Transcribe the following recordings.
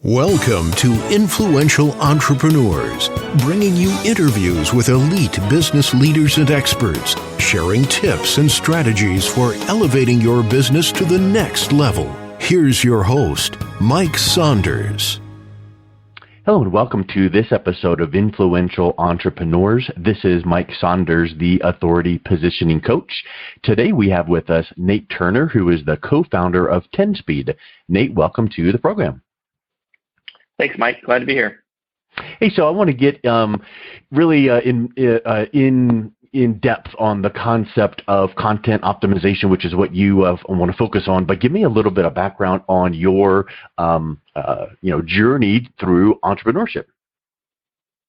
Welcome to Influential Entrepreneurs, bringing you interviews with elite business leaders and experts, sharing tips and strategies for elevating your business to the next level. Here's your host, Mike Saunders. Hello and welcome to this episode of Influential Entrepreneurs. This is Mike Saunders, the Authority Positioning Coach. Today we have with us Nate Turner, who is the co-founder of 10Speed. Nate, welcome to the program. Thanks, Mike. Glad to be here. Hey, so I want to get really in depth on the concept of content optimization, which is what you want to focus on. But give me a little bit of background on your journey through entrepreneurship.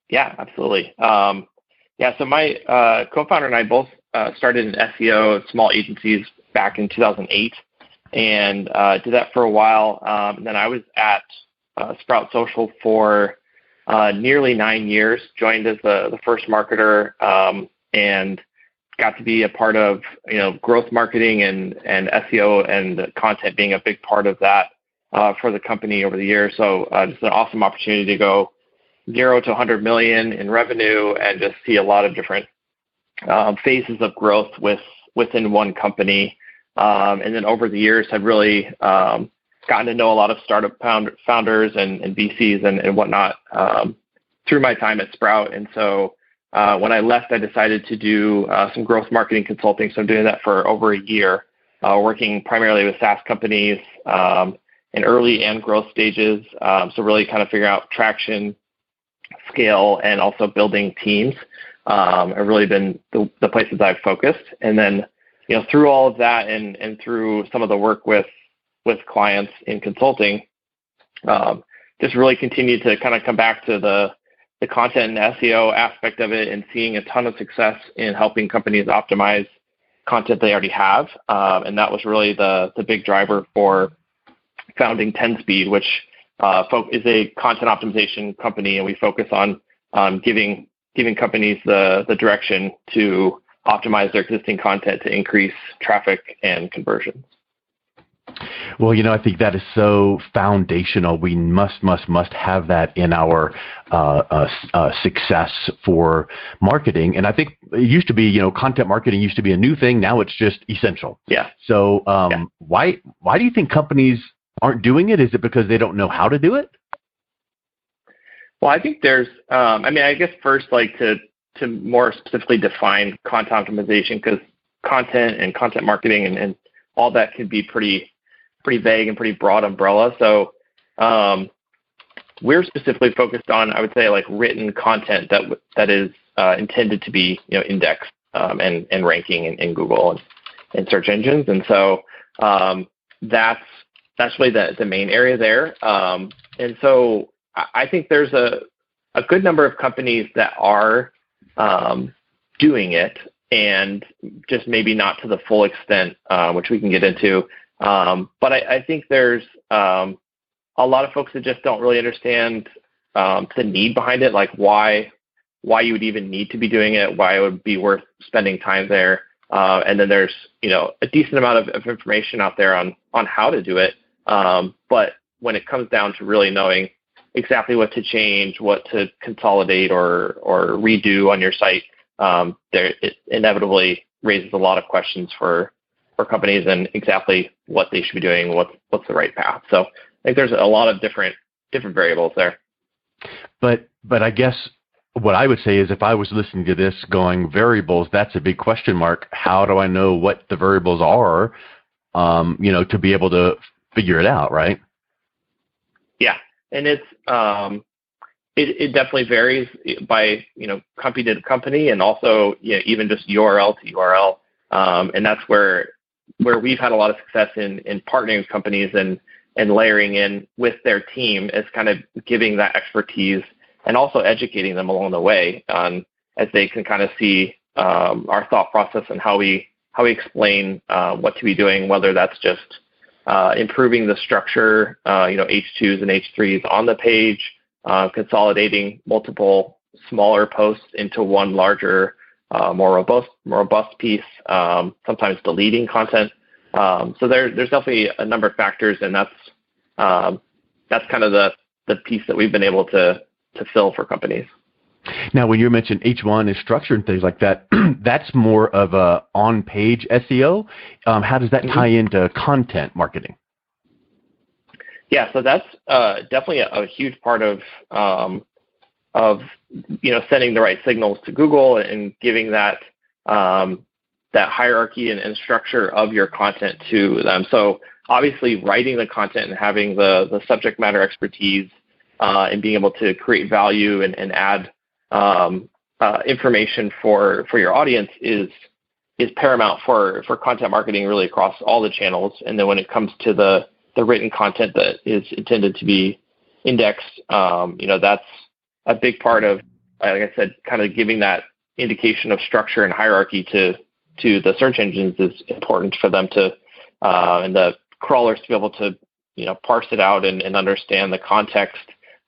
Yeah, absolutely. So my co-founder and I both started in SEO, small agencies back in 2008, and did that for a while. And then I was at Sprout Social for nearly 9 years, joined as the first marketer, and got to be a part of, growth marketing and SEO and content being a big part of that for the company over the years. So just an awesome opportunity to go 0 to 100 million in revenue and just see a lot of different phases of growth within one company. And then over the years, I've really gotten to know a lot of startup founders and VCs and whatnot through my time at Sprout. And so when I left, I decided to do some growth marketing consulting. So I'm doing that for over a year, working primarily with SaaS companies in early and growth stages. So really kind of figuring out traction, scale, and also building teams have really been the places I've focused. And then, through all of that and through some of the work with clients in consulting, just really continue to kind of come back to the content and SEO aspect of it and seeing a ton of success in helping companies optimize content they already have. And that was really the big driver for founding 10Speed, which is a content optimization company, and we focus on giving companies the direction to optimize their existing content to increase traffic and conversions. Well, I think that is so foundational. We must have that in our success for marketing. And I think it used to be, content marketing used to be a new thing. Now it's just essential. Yeah. So why do you think companies aren't doing it? Is it because they don't know how to do it? Well, I think there's, I guess first, to more specifically define content optimization, because content and content marketing and all that can be pretty vague and pretty broad umbrella. So we're specifically focused on, I would say, written content that is intended to be indexed and ranking in Google and search engines. And so that's really the main area there. And so I think there's a good number of companies that are doing it, and just maybe not to the full extent, which we can get into. But I think there's a lot of folks that just don't really understand the need behind it, like why you would even need to be doing it, why it would be worth spending time there. And then there's a decent amount of information out there on how to do it. But when it comes down to really knowing exactly what to change, what to consolidate or redo on your site, it inevitably raises a lot of questions for companies and exactly what they should be doing, what's the right path. So I think there's a lot of different variables there. But I guess what I would say is, if I was listening to this going variables, that's a big question mark. How do I know what the variables are, to be able to figure it out, right? Yeah. And it's it definitely varies by company to company, and also even just URL to URL. And that's where we've had a lot of success in partnering with companies and layering in with their team, is kind of giving that expertise and also educating them along the way as they can kind of see our thought process and how we explain what to be doing, whether that's just improving the structure, H2s and H3s on the page, consolidating multiple smaller posts into one larger, more robust piece, sometimes deleting content. So there's definitely a number of factors, and that's kind of the piece that we've been able to fill for companies. Now, when you mentioned H1 is structure and things like that, that's more of a on-page SEO. How does that tie into content marketing? Yeah, so that's definitely a huge part of sending the right signals to Google and giving that that hierarchy and structure of your content to them. So obviously, writing the content and having the subject matter expertise and being able to create value and add information for your audience is paramount for content marketing really across all the channels. And then when it comes to the written content that is intended to be indexed, that's a big part of, like I said, kind of giving that indication of structure and hierarchy to the search engines is important for them to, and the crawlers to be able to, parse it out and understand the context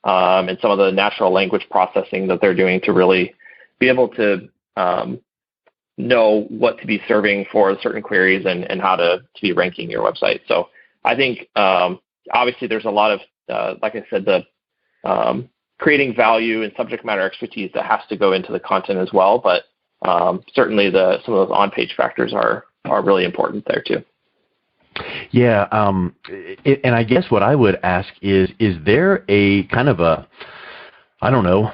and some of the natural language processing that they're doing to really be able to know what to be serving for certain queries and how to be ranking your website. So I think obviously there's a lot of, like I said, the creating value and subject matter expertise that has to go into the content as well. But certainly some of those on-page factors are really important there too. Yeah, and I guess what I would ask is there a kind of a, I don't know,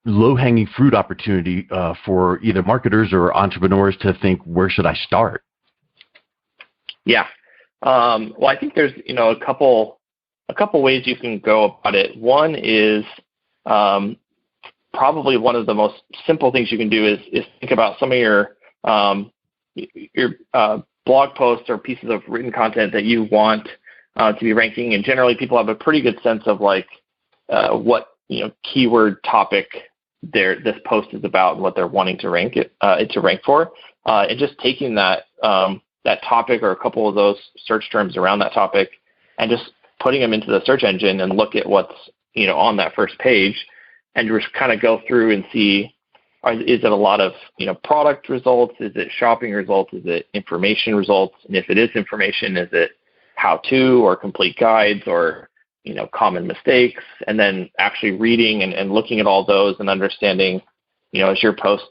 low-hanging fruit opportunity for either marketers or entrepreneurs to think, where should I start? Yeah. Well, I think there's, a couple ways you can go about it. One is probably one of the most simple things you can do is think about some of your blog posts or pieces of written content that you want to be ranking. And generally, people have a pretty good sense of what keyword topic this post is about and what they're wanting to rank it to rank for. And just taking that topic or a couple of those search terms around that topic and just putting them into the search engine and look at what's on that first page, and just kind of go through and see, is it a lot of product results? Is it shopping results? Is it information results? And if it is information, is it how-to or complete guides or common mistakes? And then actually reading and looking at all those and understanding, is your post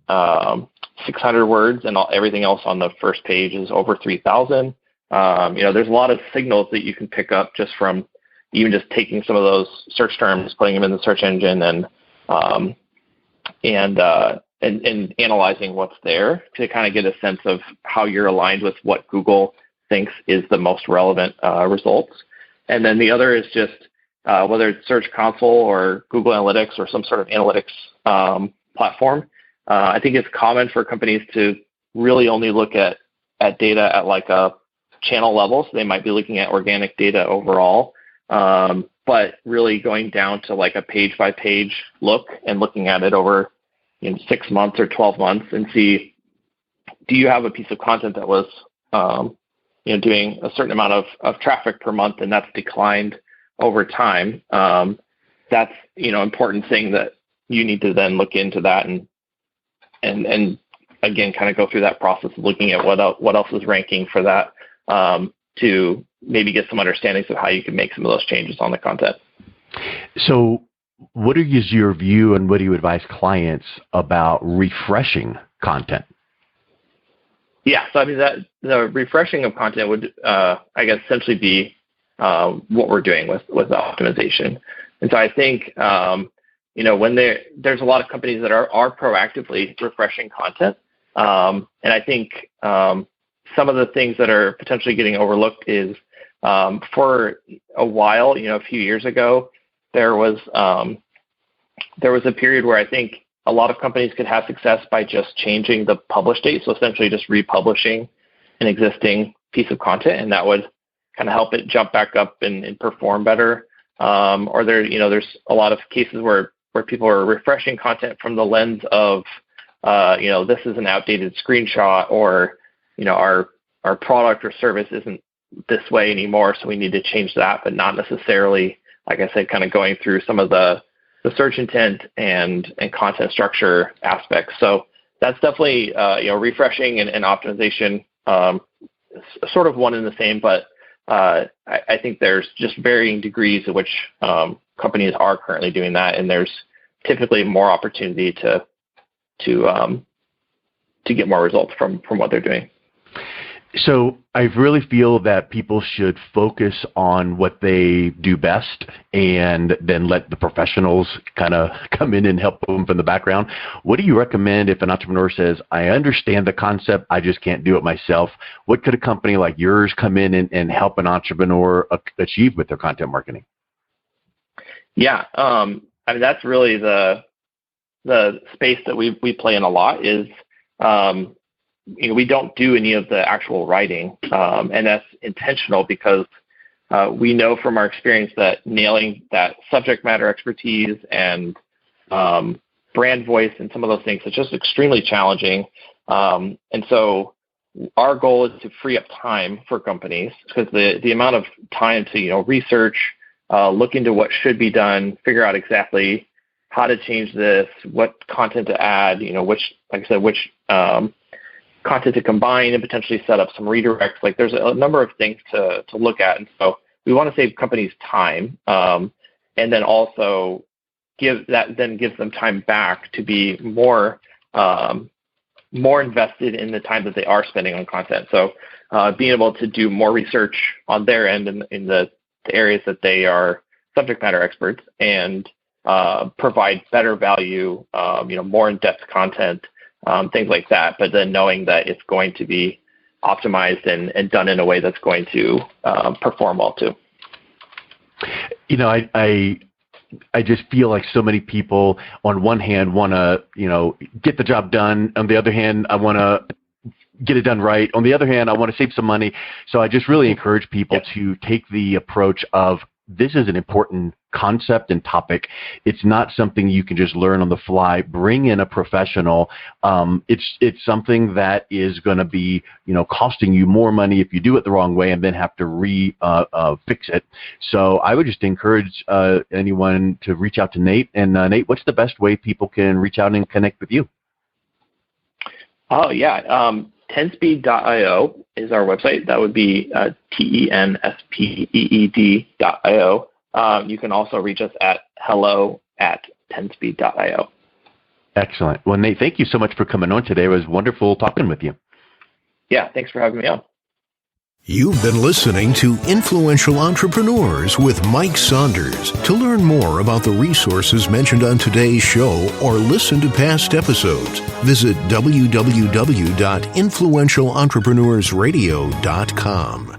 600 words and everything else on the first page is over 3,000? There's a lot of signals that you can pick up just from even just taking some of those search terms, putting them in the search engine and analyzing what's there to kind of get a sense of how you're aligned with what Google thinks is the most relevant results. And then the other is just whether it's Search Console or Google Analytics or some sort of analytics platform. I think it's common for companies to really only look at data at like a channel level. So they might be looking at organic data overall, but really going down to like a page by page look and looking at it over 6 months or 12 months and see, do you have a piece of content that was doing a certain amount of traffic per month and that's declined over time? That's important thing that you need to then look into that and again kind of go through that process of looking at what else is ranking for that to maybe get some understandings of how you can make some of those changes on the content. So what is your view and what do you advise clients about refreshing content? Yeah, so I mean that the refreshing of content would, I guess, essentially be what we're doing with the optimization. And so I think, when there's a lot of companies that are proactively refreshing content, and I think some of the things that are potentially getting overlooked is for a while, a few years ago, there was a period where I think a lot of companies could have success by just changing the publish date. So essentially just republishing an existing piece of content, and that would kind of help it jump back up and perform better. Or there's a lot of cases where people are refreshing content from the lens of, this is an outdated screenshot, or, our product or service isn't this way anymore, so we need to change that, but not necessarily, like I said, kind of going through some of the search intent and content structure aspects. So that's definitely, refreshing and optimization, sort of one and the same, but I think there's just varying degrees at which companies are currently doing that, and there's typically more opportunity to get more results from what they're doing. So I really feel that people should focus on what they do best and then let the professionals kind of come in and help them from the background. What do you recommend if an entrepreneur says, I understand the concept, I just can't do it myself? What could a company like yours come in and help an entrepreneur achieve with their content marketing? Yeah, I mean, that's really the space that we play in a lot is, we don't do any of the actual writing, and that's intentional because we know from our experience that nailing that subject matter expertise and brand voice and some of those things is just extremely challenging. And so our goal is to free up time for companies because the amount of time to research, look into what should be done, figure out exactly how to change this, what content to add, which content to combine and potentially set up some redirects. Like there's a number of things to look at. And so we want to save companies time, and then also gives them time back to be more invested in the time that they are spending on content. So being able to do more research on their end in the areas that they are subject matter experts and provide better value, more in-depth content, things like that, but then knowing that it's going to be optimized and done in a way that's going to perform well too. I just feel like so many people on one hand want to, get the job done. On the other hand, I want to get it done right. On the other hand, I want to save some money. So I just really encourage people to take the approach of this is an important concept and topic. It's not something you can just learn on the fly. Bring in a professional. It's something that is going to be, costing you more money if you do it the wrong way and then have to fix it. So I would just encourage anyone to reach out to Nate. And Nate, what's the best way people can reach out and connect with you? Oh yeah. 10speed.io is our website. That would be TENSPEED.io. You can also reach us at hello@10speed.io. Excellent. Well, Nate, thank you so much for coming on today. It was wonderful talking with you. Yeah, thanks for having me on. You've been listening to Influential Entrepreneurs with Mike Saunders. To learn more about the resources mentioned on today's show or listen to past episodes, visit www.influentialentrepreneursradio.com.